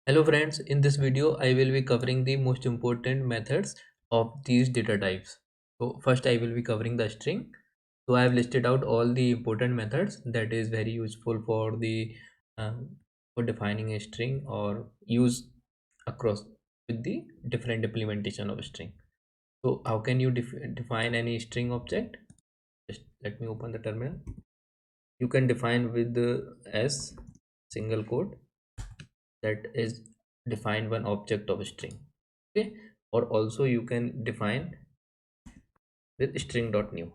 Hello friends, in this video I will be covering the most important methods of these data types. So first I will be covering the string. So I have listed out all the important methods that is very useful for the for defining a string or use across with the different implementation of a string. So how can you define any string object? Just let me open the terminal. You can define with the s single quote, that is define one object of a string. Okay, or also you can define with string.new,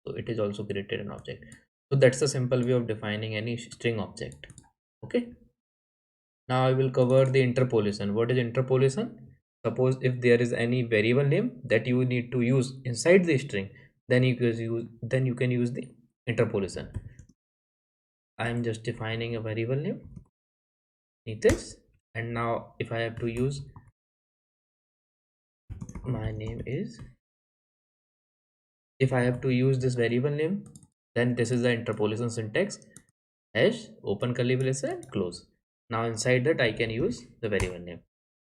so it is also created an object. So that's the simple way of defining any string object. Okay, now I will cover the interpolation. What is interpolation? Suppose if there is any variable name that you need to use inside the string, then you can use the interpolation. I am just defining a variable name Neetesh, and now if I have to use my name is, if I have to use this variable name, then this is the interpolation syntax: hash open curly braces and close. Now inside that I can use the variable name.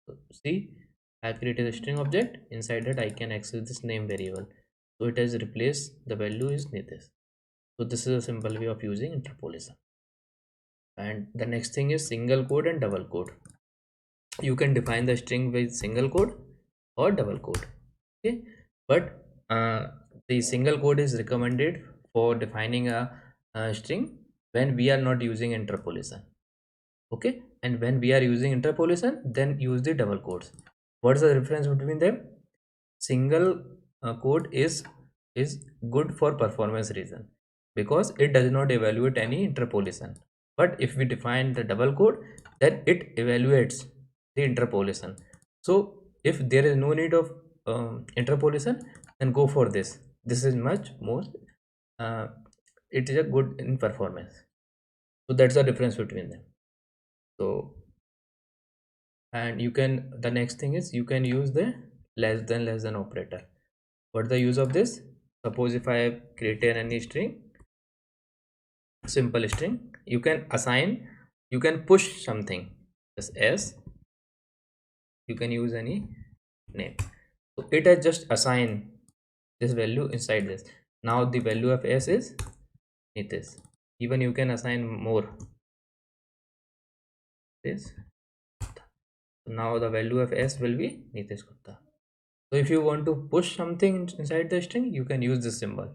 So see, I have created a string object. Inside that I can access this name variable. So it has replaced the value is Neetesh. So this is a simple way of using interpolation. And the next thing is single quote and double quote. You can define the string with single quote or double quote. Okay, but the single quote is recommended for defining a string when we are not using interpolation. Okay, and when we are using interpolation, then use the double quotes. What's the difference between them? Single quote is good for performance reason because it does not evaluate any interpolation. But if we define the double quote, then it evaluates the interpolation. So if there is no need of interpolation, then go for this. This is much more uh, it is a good in performance. So that's the difference between them. So, and you can, the next thing is you can use the less than operator. What's the use of this? Suppose if I have created any string, simple string, you can assign, you can push something as s, you can use any name. So it has just assigned this value inside this. Now the value of s is Neetesh. Even you can assign more this. Now the value of s will be Neetesh Gupta. So if you want to push something inside the string, you can use this symbol.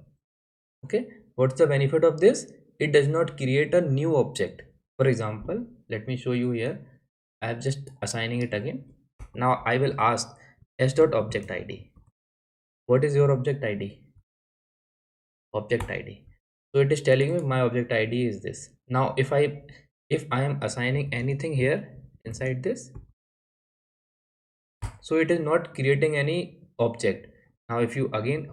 Okay, what's the benefit of this? It does not create a new object. For example, let me show you here. I am just assigning it again. Now I will ask s dot object id. What is your object id? Object id. So it is telling me my object id is this. Now if I am assigning anything here inside this, so it is not creating any object. Now if you again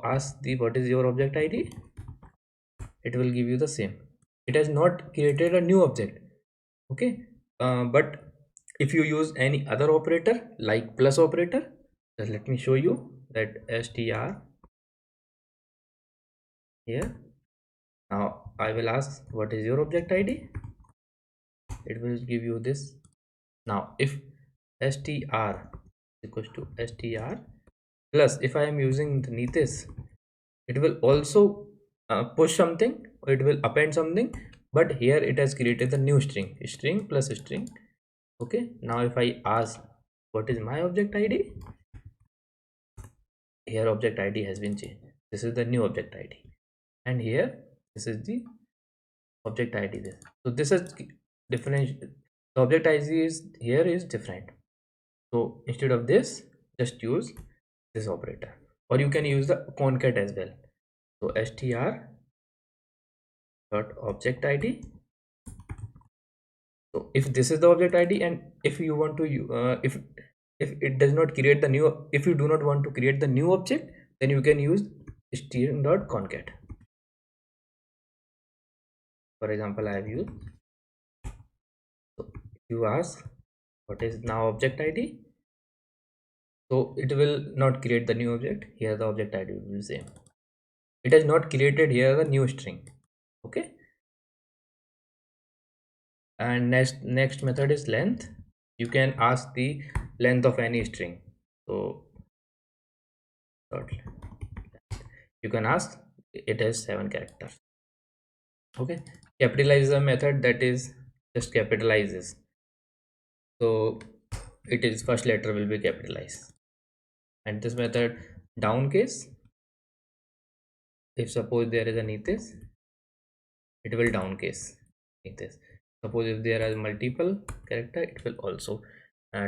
ask the what is your object id, it will give you the same. It has not created a new object. Okay, but if you use any other operator like plus operator, just let me show you that str here. Now I will ask what is your object id, it will give you this. Now if str equals to str plus, if I am using the Neetesh, it will also push something, or it will append something, but here it has created the new string plus string. Okay, now if I ask what is my object id, here object id has been changed. This is the new object id, and here this is the object id this. So this is different. The object id is here is different. So instead of this, just use this operator, or you can use the concat as well. So str dot object id. So if this is the object id, and if you want to if it does not create the new, if you do not want to create the new object, then you can use string dot concat. For example, I have used. So if you ask what is now object id, so it will not create the new object. Here the object id will be same. It has not created here the new string. Okay, and next method is length. You can ask the length of any string. So dot you can ask, it has 7 characters. Okay, capitalize is a method that is just capitalizes. So it is first letter will be capitalized. And this method down case, if suppose there is a Neetesh, it will down case Neetesh. Suppose if there are multiple character, it will also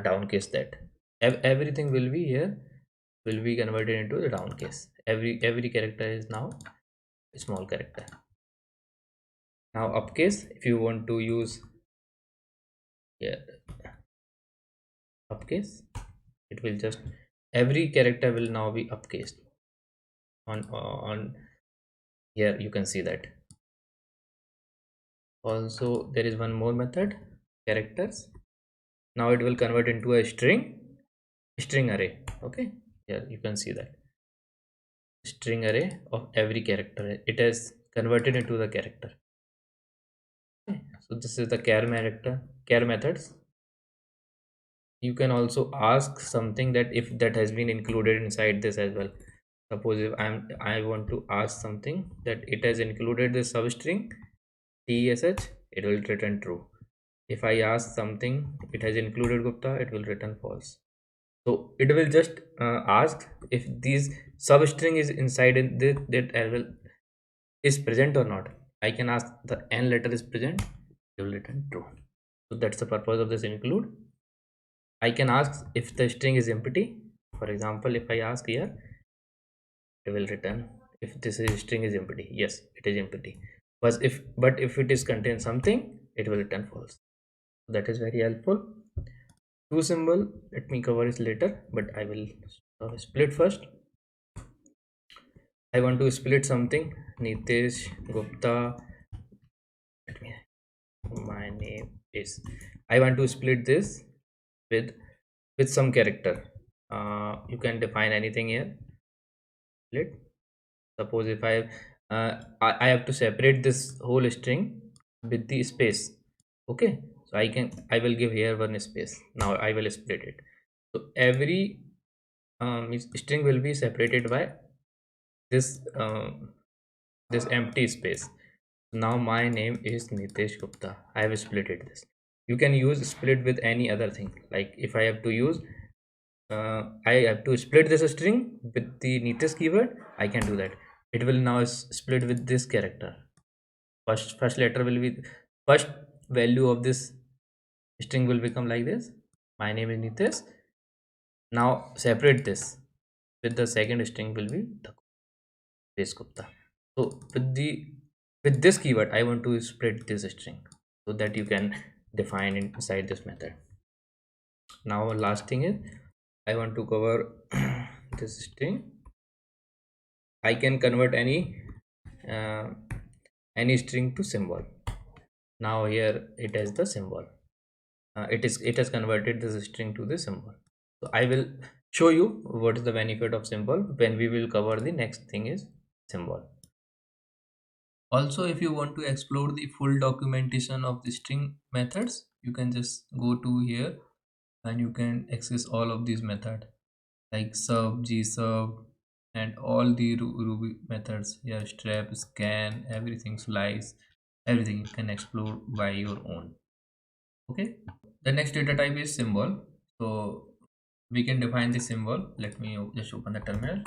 down case that. Everything will be here, will be converted into the down case. Every character is now a small character. Now upcase, if you want to use, yeah, upcase, it will just, every character will now be upcased on here. You can see that. Also there is one more method, characters. Now it will convert into a string array. Okay, here you can see that string array of every character, it has converted into the character. Okay, so this is the char methods. You can also ask something that if that has been included inside this as well. Suppose if I want to ask something that it has included the substring tesh, it will return true. If I ask something it has included Gupta, it will return false. So it will just ask if these substring is inside in this, that as well is present or not. I can ask the n letter is present, it will return true. So that's the purpose of this include. I can ask if the string is empty. For example, if I ask here, it will return if this is string is empty. Yes, it is empty. But if it is contain something, it will return false. That is very helpful. To symbol, let me cover it later, but I will split first. I want to split something. Neetesh Gupta. Let me. My name is. I want to split this with some character. You can define anything here. Split. Suppose if I have to separate this whole string with the space. Okay, so I will give here one space. Now I will split it. So every string will be separated by this this empty space. Now my name is Neetesh Gupta. I have split it this. You can use split with any other thing. Like if I have to use I have to split this string with the neatest keyword, I can do that. It will now split with this character. First letter will be first value of this string will become like this. My name is Nitesh. Now separate this with the second string will be Nitesh Gupta. So with this keyword, I want to split this string so that you can define inside this method. Now last thing is I want to cover this string. I can convert uh, any string to symbol. Now here it has the symbol. It has converted this string to the symbol. So I will show you what is the benefit of symbol when we will cover the next thing is symbol. Also, if you want to explore the full documentation of the string methods, you can just go to here and you can access all of these methods like sub, gsub, and all the Ruby methods here, strap, scan, everything, slice, everything you can explore by your own. Okay, the next data type is symbol. So we can define the symbol. Let me just open the terminal.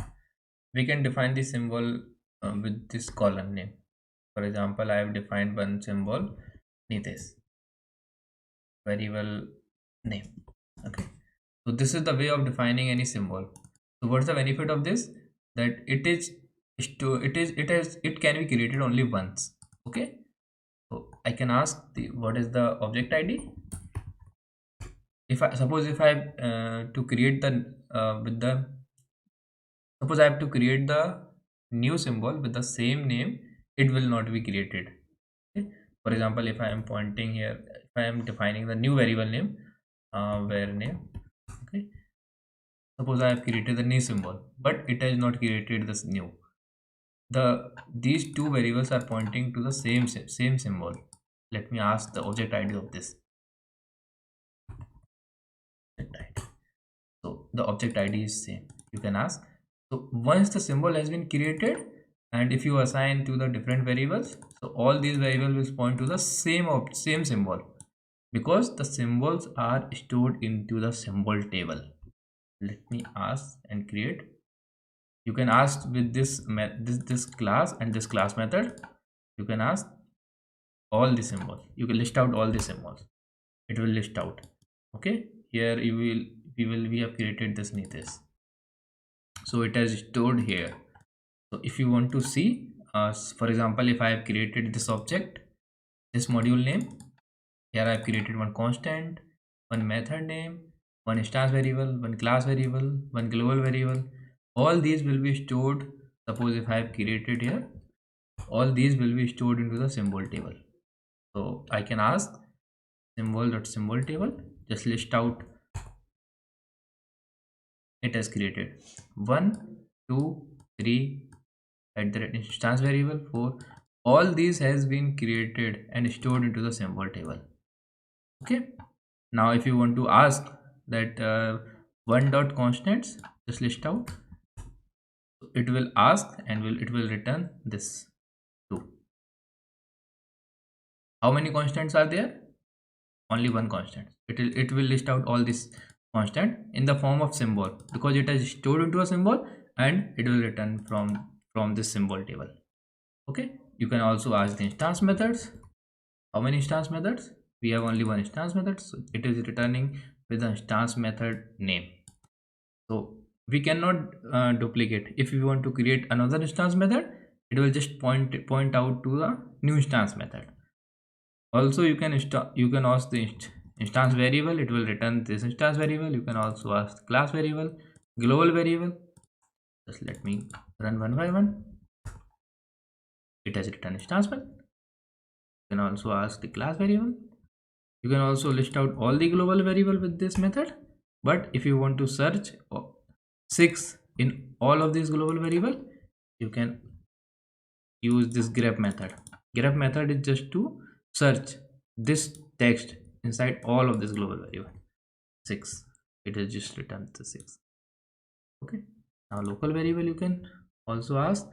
We can define the symbol with this column name. For example, I have defined one symbol Nitesh variable name. Okay, so this is the way of defining any symbol. So what's the benefit of this? That it can be created only once. Okay, so I can ask the what is the object id. If I suppose if I to create the with the suppose I have to create the new symbol with the same name, it will not be created. Okay, for example, if I am pointing here, if I am defining the new variable name, var name. Okay, suppose I have created the new symbol but it has not created this new. These two variables are pointing to the same symbol. Let me ask the object id of this. the object id is same. You can ask. So once the symbol has been created, and if you assign to the different variables, so all these variables will point to the same symbol, because the symbols are stored into the symbol table. Let me ask and create. You can ask with this class and this class method. You can ask all the symbols. You can list out all the symbols. It will list out. Okay, here we have created this Neetesh, so it has stored here. So if you want to see, for example, if I have created this object, this module name, here I have created one constant, one method name, one instance variable, one class variable, one global variable. All these will be stored. Suppose if I have created here, all these will be stored into the symbol table. So I can ask symbol table, just list out. It has created 1 2 3 at the instance variable 4. All these has been created and stored into the symbol table. Okay, now if you want to ask that one dot constants, just list out. It will ask and it will return this 2. How many constants are there? Only one constant. It will list out all this constant in the form of symbol, because it has stored into a symbol, and it will return from this symbol table. Okay, you can also ask the instance methods. How many instance methods? We have only one instance method, so it is returning with the instance method name. So we cannot duplicate. If we want to create another instance method, it will just point out to the new instance method. Also, you can ask the instance variable. It will return this instance variable. You can also ask class variable, global variable. Just let me run one by one. It has returned instance method. You can also ask the class variable. You can also list out all the global variable with this method. But if you want to search 6 in all of these global variable, you can use this grep method. Grep method is just to search this text inside all of this global variable. 6, it is just returned the 6. Okay, now local variable you can also ask,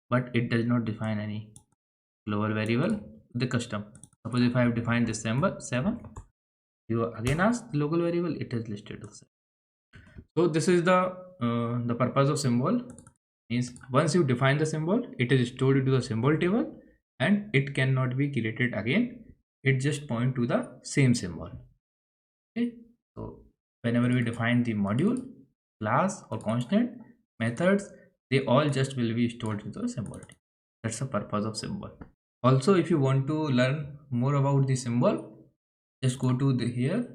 but it does not define any global variable. The custom, suppose if I have defined this number 7, you again ask the local variable, it is listed as 7. So this is the purpose of symbol. Means once you define the symbol, it is stored into the symbol table, and it cannot be created again. It just point to the same symbol. Okay, so whenever we define the module, class or constant, methods, they all just will be stored into the symbol table. That's the purpose of symbol. Also, if you want to learn more about the symbol, just go to the here,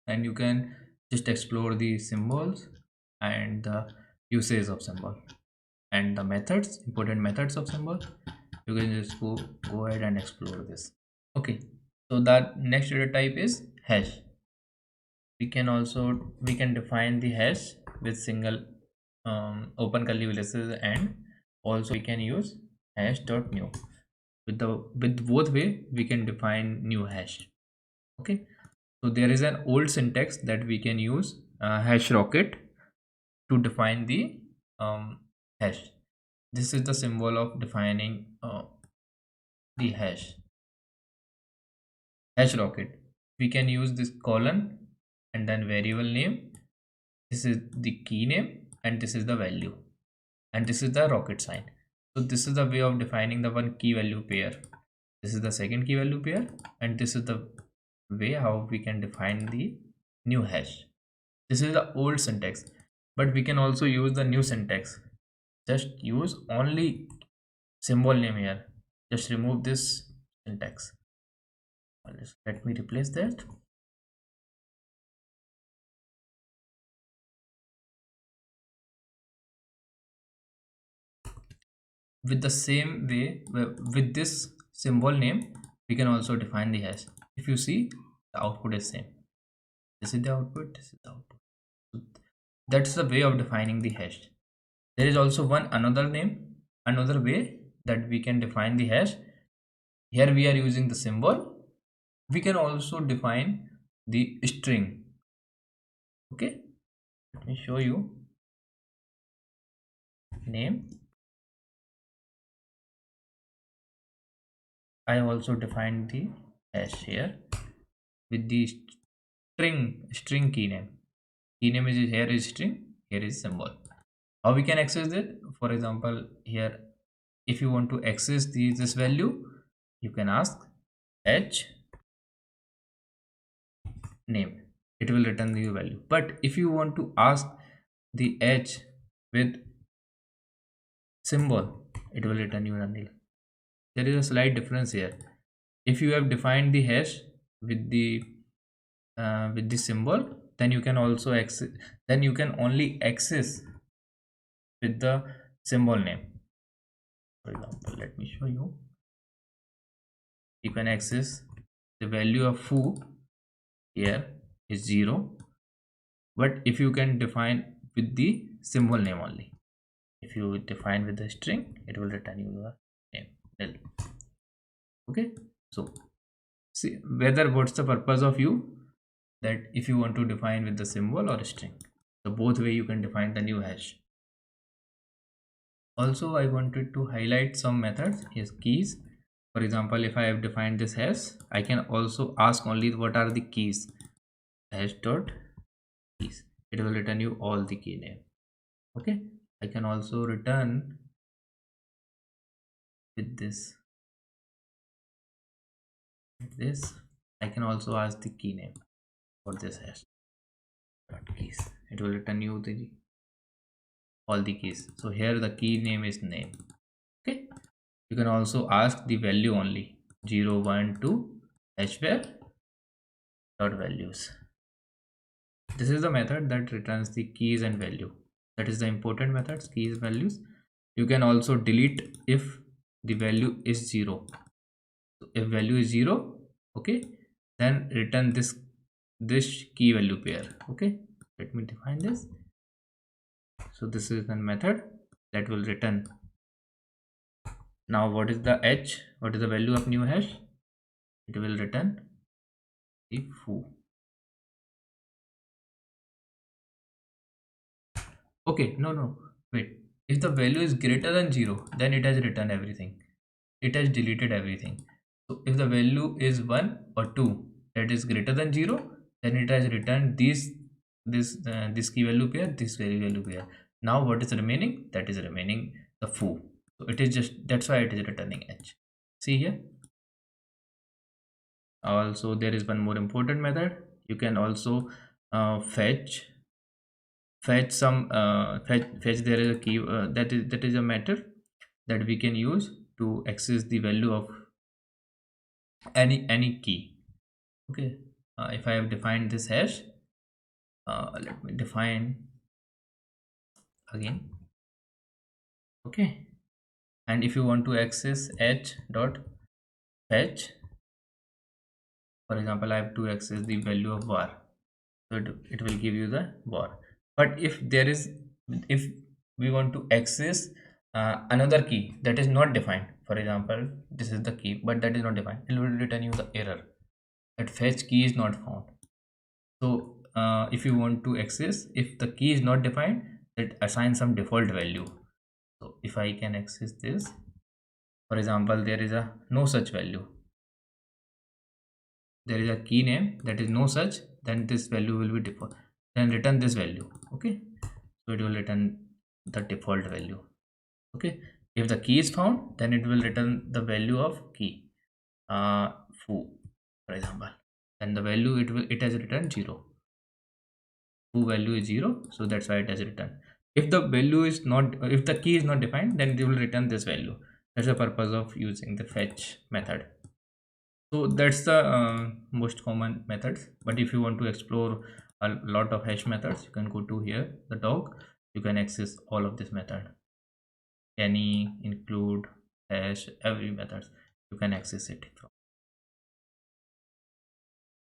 and you can just explore the symbols and the usage of symbol and the methods, important methods of symbol. You can just go ahead and explore this. Okay, so that next data type is hash. We can define the hash with single open curly braces, and also we can use hash dot new. With both way we can define new hash. Okay, so there is an old syntax that we can use, hash rocket, to define the hash. This is the symbol of defining the hash rocket. We can use this colon and then variable name. This is the key name, and this is the value, and this is the rocket sign. So this is the way of defining the one key value pair. This is the second key value pair, and this is the way how we can define the new hash. This is the old syntax, but we can also use the new syntax. Just use only symbol name here. Just remove this syntax. Let me replace that. With the same way, with this symbol name, we can also define the hash. If you see, the output is same. This is the output, this is the output. So that's the way of defining the hash. There is also another way that we can define the hash. Here we are using the symbol. We can also define the string. Okay, Let me show you. Name. I also defined the hash here with the string key name. Key name is here is string, here is symbol. How we can access it? For example, here, if you want to access this value, you can ask h name. It will return the value. But if you want to ask the h with symbol, it will return you a nil. There is a slight difference here. If you have defined the hash with the symbol, then you can also access, then you can only access with the symbol name. For example, let me show you. You can access the value of foo here is 0, but if you can define with the symbol name only, if you define with the string, it will return you the name nil. Okay, so see whether what's the purpose of you, that if you want to define with the symbol or string, so both way you can define the new hash. Also, I wanted to highlight some methods. Here's keys. For example, if I have defined this hash, I can also ask only what are the keys. Hash dot keys. It will return you all the key name. Okay. I can also return with this. I can also ask the key name for this hash dot keys. It will return you all the keys. So here the key name is name. Okay. You can also ask the value only 0, 1, 2 hashware dot values. This is the method that returns the keys and value. That is the important methods, keys, values. You can also delete if the value is 0. So if value is 0, okay, then return this key value pair. Okay, let me define this. So this is the method that will return. Now what is the h? What is the value of new hash? It will return the foo. Okay, no, wait. If the value is greater than 0, then it has returned everything. It has deleted everything. So if the value is 1 or 2 that is greater than 0, then it has returned this key value pair, this value pair. Now what is remaining? That is remaining the foo. So it is just, that's why it is returning h. See here. Also there is one more important method. You can also fetch some fetch. There is a key that is a method that we can use to access the value of any key. Okay, if I have defined this hash, let me define again. Okay, and if you want to access h dot fetch, for example, I have to access the value of var, so it will give you the var. But if we want to access another key that is not defined, for example, this is the key but that is not defined, it will return you the error that fetch key is not found. So if you want to access, if the key is not defined, it assigns some default value. So if I can access this, for example, there is a no such value, there is a key name that is no such, then this value will be default, then return this value. Okay, so it will return the default value. Okay, if the key is found, then it will return the value of key foo, for example, and the value it has returned 0. Foo value is 0, so that's why it has returned. If the value is not, if the key is not defined, then it will return this value. That's the purpose of using the fetch method. So that's the most common methods. But if you want to explore a lot of hash methods, you can go to here the dog. You can access all of this method, any, include, hash, every methods you can access it from.